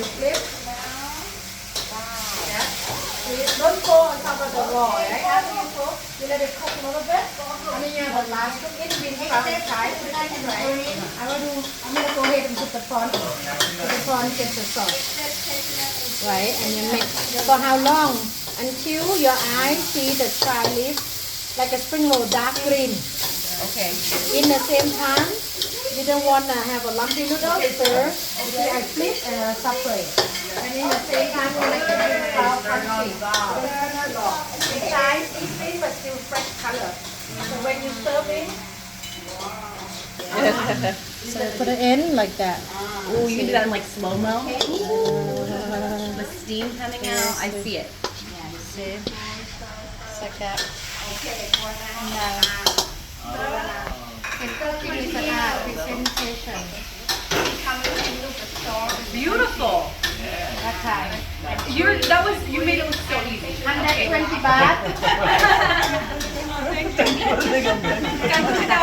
you flip. Yeah. Don't go on top of the raw, right? After you cook, you let it cook a little bit. And then you have a last cook in between the side. Put it in, right? I'm gonna go ahead and put the prawn. So the prawn gets the sauce. Right, and you mix. For how long? Until your eyes see the chai leaf like a spring roll, dark green. Okay. In the same time, you don't want to have a lumpy noodle. Stir. Okay, I flip and separate. And in the same time, you like to do crunchy. Inside is thin but still fresh color. So when you serve it, so put it in like that. Oh, you can do that in like slow mo. The steam coming out. I see it. See? It's like that. It's presentation. Beautiful. That time. You made it look so easy. 120 baht. การพัฒนา